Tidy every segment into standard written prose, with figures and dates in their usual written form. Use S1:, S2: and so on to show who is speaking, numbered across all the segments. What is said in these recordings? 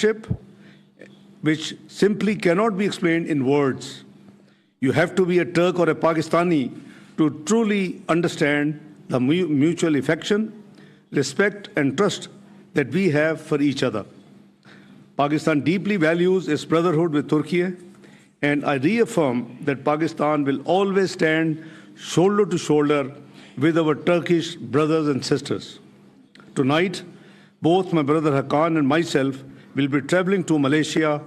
S1: friendship which simply cannot be explained in words. You have to be a Turk or a Pakistani to truly understand the mutual affection, respect and trust that we have for each other. Pakistan deeply values its brotherhood with Turkey, and I reaffirm that Pakistan will always stand shoulder to shoulder with our Turkish brothers and sisters. Tonight, both my brother Hakan and myself will be traveling to Malaysia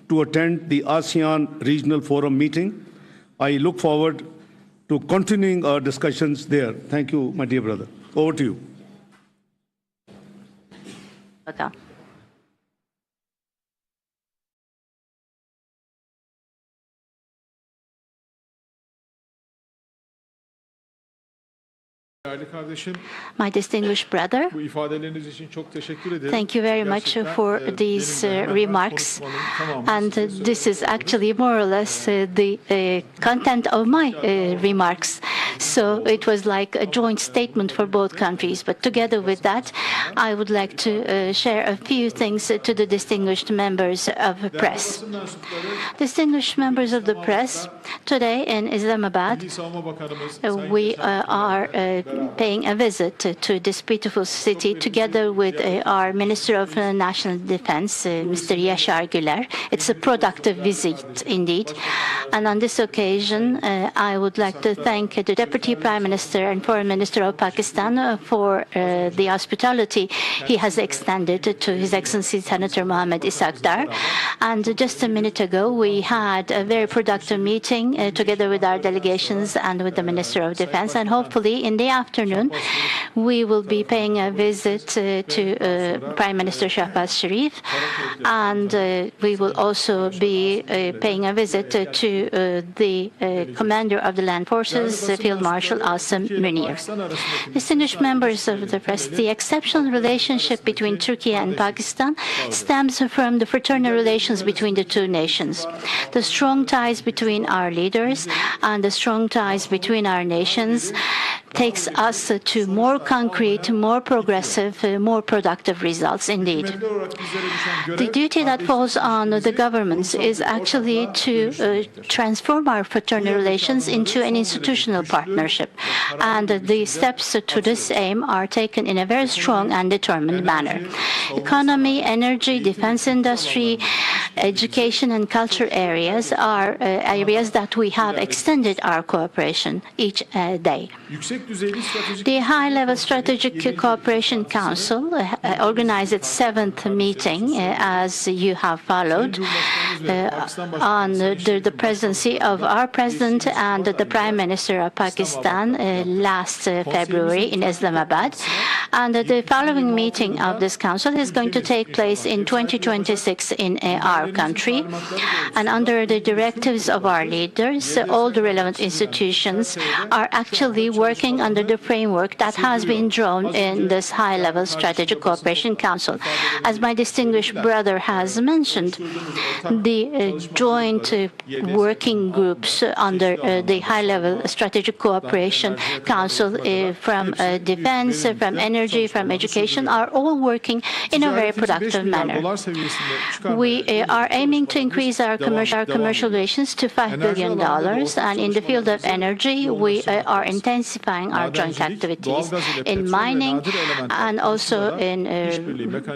S1: to attend the ASEAN Regional Forum meeting. I look forward to continuing our discussions there. Thank you, my dear brother. Over to you.
S2: Okay. My distinguished brother, thank you very much for these remarks. And this is actually more or less the content of my remarks. So it was like a joint statement for both countries. But together with that, I would like to share a few things to the distinguished members of the press. Distinguished members of the press, today in Islamabad, we are paying a visit to this beautiful city together with our Minister of National Defense, Mr. Ishaq Dar. It's a productive visit indeed. And on this occasion, I would like to thank the Deputy Prime Minister and Foreign Minister of Pakistan for the hospitality he has extended to His Excellency Senator Mohammed Ishaq Dar. And just a minute ago, we had a very productive meeting together with our delegations and with the Minister of Defense. And hopefully in the afternoon, we will be paying a visit to Prime Minister Shahbaz Sharif, and we will also be paying a visit to the Commander of the Land Forces, Field Marshal Asim Munir. Distinguished members of the press, the exceptional relationship between Turkey and Pakistan stems from the fraternal relations between the two nations. The strong ties between our leaders and the strong ties between our nations takes us to more concrete, more progressive, more productive results indeed. The duty that falls on the governments is actually to transform our fraternal relations into an institutional partnership. And the steps to this aim are taken in a very strong and determined manner. Economy, energy, defense industry, education and culture areas are areas that we have extended our cooperation each day. The High-Level Strategic Cooperation Council organized its 7th meeting, as you have followed, under the presidency of our President and the Prime Minister of Pakistan last February in Islamabad. And the following meeting of this council is going to take place in 2026 in our country. And under the directives of our leaders, all the relevant institutions are actually working under the framework that has been drawn in this High-Level Strategic Cooperation Council. As my distinguished brother has mentioned, the joint working groups under the High-Level Strategic Cooperation Council from defense, from energy, from education are all working in a very productive manner. We are aiming to increase our commercial relations to $5 billion, and in the field of energy, we are intensifying our joint activities in mining and also in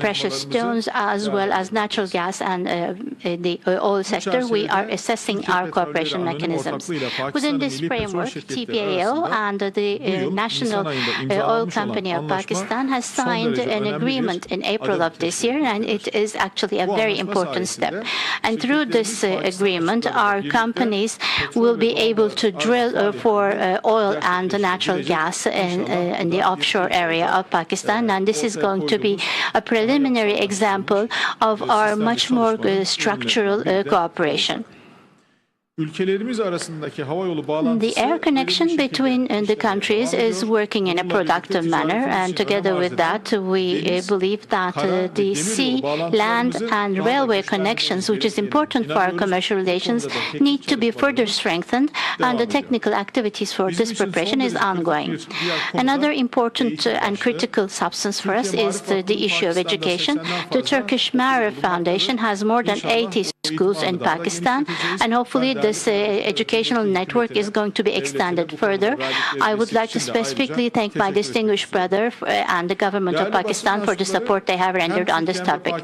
S2: precious stones, as well as natural gas and the oil sector. We are assessing our cooperation mechanisms. Within this framework, TPAO and the National Oil Company of Pakistan has signed an agreement in April of this year, and it is actually a very important step. And through this agreement, our companies will be able to drill for oil and natural gas in the offshore area of Pakistan, and this is going to be a preliminary example of our much more structural cooperation. The air connection between the countries is working in a productive manner, and together with that, we believe that the sea, land, and railway connections, which is important for our commercial relations, need to be further strengthened, and the technical activities for this preparation is ongoing. Another important and critical substance for us is the issue of education. The Turkish Marif Foundation has more than 80 schools in Pakistan, and hopefully this educational network is going to be extended further. I would like to specifically thank my distinguished brother and the government of Pakistan for the support they have rendered on this topic.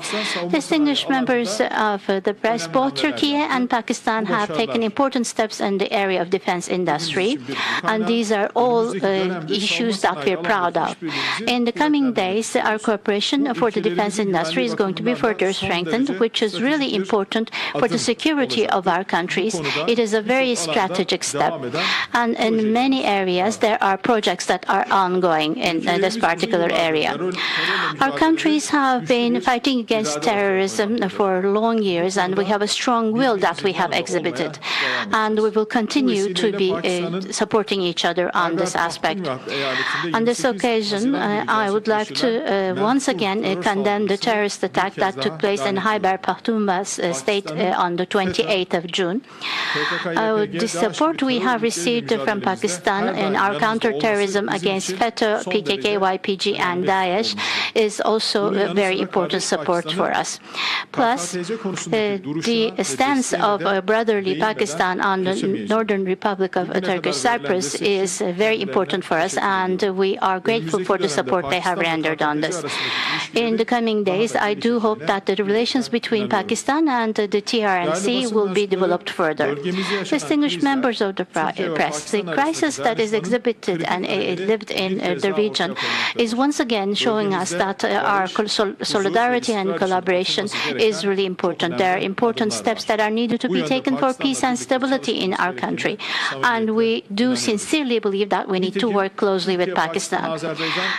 S2: Distinguished members of the press, both Turkey and Pakistan have taken important steps in the area of defense industry, and these are all issues that we're proud of. In the coming days, our cooperation for the defense industry is going to be further strengthened, which is really important for the security of our countries. It is a very strategic step, and in many areas there are projects that are ongoing in this particular area. Our countries have been fighting against terrorism for long years, and we have a strong will that we have exhibited, and we will continue to be supporting each other on this aspect. On this occasion, I would like to once again condemn the terrorist attack that took place in Khyber Pakhtunkhwa state on the 28th of June. The support we have received from Pakistan in our counter-terrorism against FETÖ, PKK, YPG, and Daesh is also a very important support for us. Plus, the stance of brotherly Pakistan on the Northern Republic of Turkish Cyprus is very important for us, and we are grateful for the support they have rendered on this. In the coming days, I do hope that the relations between Pakistan and the TRNC will be developed further. Distinguished members of the press, the crisis that is exhibited and lived in the region is once again showing us that our solidarity and collaboration is really important. There are important steps that are needed to be taken for peace and stability in our country, and we do sincerely believe that we need to work closely with Pakistan.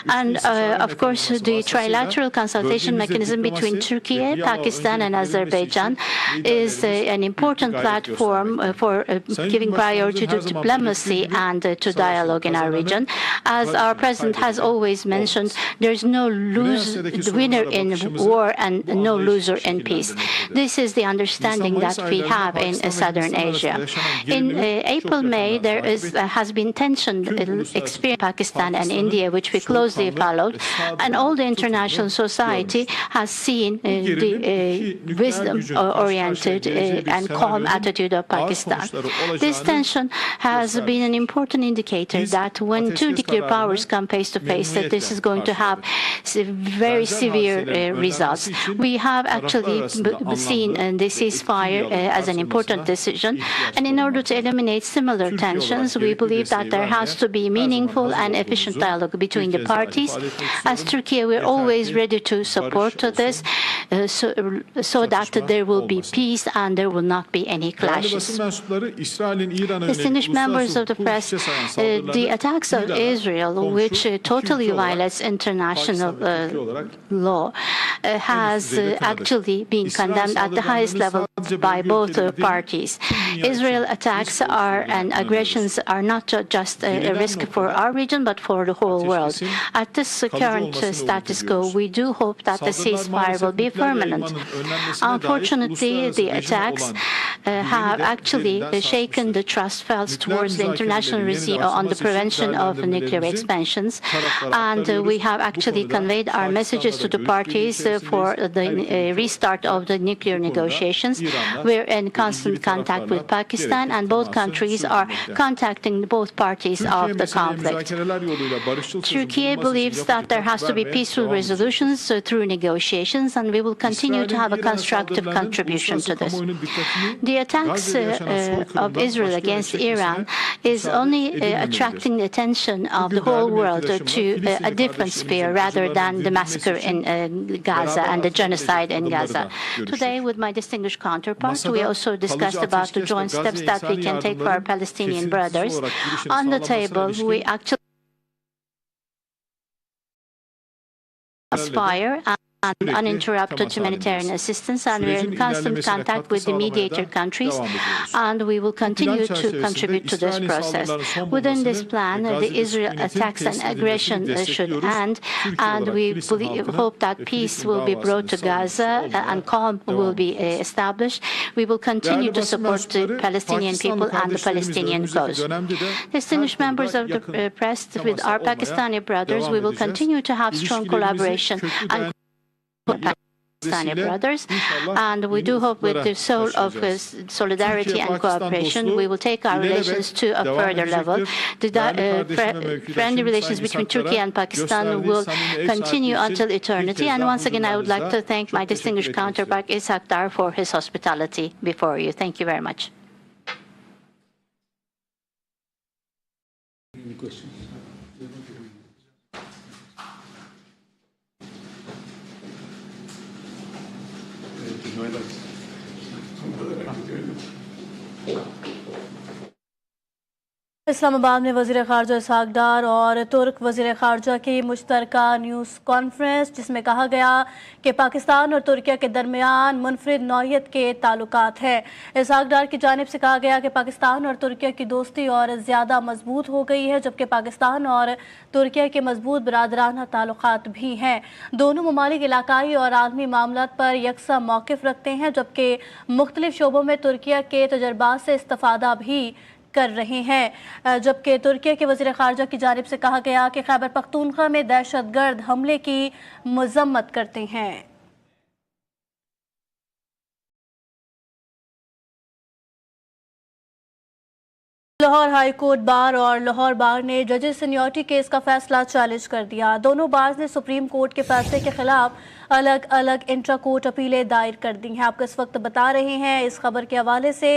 S2: And of course, the trilateral consultation mechanism between Turkey, Pakistan, and Azerbaijan is an important platform for giving priority to diplomacy and to dialogue in our region. As our president has always mentioned, there is no winner in war and no loser in peace. This is the understanding that we have in Southern Asia. In April-May, there has been tension experienced in Pakistan and India, which we closely followed, and all the international society has seen the wisdom-oriented and calm attitude of Pakistan. This tension has been an important indicator that when two nuclear powers come face to face, that this is going to have very severe results. We have actually seen the ceasefire as an important decision, and in order to eliminate similar tensions, we believe that there has to be meaningful and efficient dialogue between the parties. As Turkey, we're always ready to support this so that there will be peace and there will not be any clashes. Distinguished members of the press, the attacks of Israel, which totally violates international law, has actually been condemned at the highest level by both parties. Israel attacks and aggressions are not just a risk for our region, but for the whole world. At this current status quo, we do hope that the ceasefire will be permanent. Unfortunately, the attacks have actually shaken the trust felt towards the international regime on the prevention of nuclear expansions, and we have actually conveyed our messages to the parties for the restart of the nuclear negotiations. We're in constant contact with Pakistan, and both countries are contacting both parties of the conflict. Turkey believes that there has to be peaceful resolutions through negotiations, and we will continue to have a constructive contribution to this. The attacks of Israel against Iran is only attracting the attention of the whole world to a different sphere rather than the massacre in Gaza and the genocide in Gaza. Today, with my distinguished counterparts, we also discussed about the joint steps that we can take for our Palestinian brothers. On the table, we actually fire and uninterrupted humanitarian assistance, and we are in constant contact with the mediator countries, and we will continue to contribute to this process. Within this plan, the Israel attacks and aggression should end, and we hope that peace will be brought to Gaza and calm will be established. We will continue to support the Palestinian people and the Palestinian cause. Distinguished members of the press, with our Pakistani brothers, we will continue to have strong collaboration and Pakistani brothers, and we do hope with the soul of solidarity and cooperation, we will take our relations to a further level. The friendly relations between Turkey and Pakistan will continue until eternity. And once again, I would like to thank my distinguished counterpart, Ishaq Dar, for his hospitality before you. Thank you very much.
S1: Any questions?
S3: Islamabad में वज़ीर ख़ारजा इशाक़ डार और तुर्क वज़ीर ख़ारजा की मुश्तरका news conference, जिसमें कहा गया कि पाकिस्तान और तुर्किया के दरमियान मुनफरिद नौइयत के ताल्लुकात हैं। इशाक़ डार की जानिब से कहा गया कि पाकिस्तान और तुर्किया की दोस्ती और ज़्यादा मजबूत हो गई है, जबकि पाकिस्तान और तुर्किया के मजबूत बरादराना ताल्लुकात भी हैं। दोनों ममालिक इलाकाई और आलमी मामलात पर यकसा मौक़िफ़ रखते हैं, जबकि मुख्तलिफ शोबों में तुर्किया के तजर्बात से इस्तिफ़ादा भी कर रहे हैं। जबकि तुर्किया के वज़ीर ख़ारजा की जानिब से कहा गया कि खैबर पख्तूनख्वा में दहशतगर्द हमले की मज़म्मत करते हैं। लाहौर हाई कोर्ट बार और लाहौर बार ने जजेस सीनियरिटी केस का फैसला चैलेंज कर दिया। दोनों बार्स ने सुप्रीम कोर्ट के फैसले के खिलाफ अलग अलग इंट्रा कोर्ट अपीलें दायर कर दी हैं। आपको इस वक्त बता रहे हैं इस खबर के हवाले से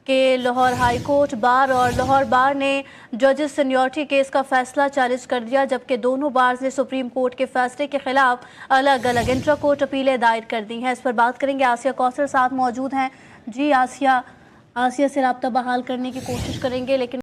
S3: कि लाहौर हाई कोर्ट बार और लाहौर बार ने जजेस सीनियरिटी केस का फैसला चैलेंज कर दिया, जबकि दोनों बार्स ने सुप्रीम कोर्ट के फैसले के खिलाफ अलग अलग इंट्रा कोर्ट अपीलें दायर कर दी हैं। इस पर बात करेंगे, आसिया कौसर साथ मौजूद हैं। जी आसिया से रब्ता बहाल करने की कोशिश करेंगे, लेकिन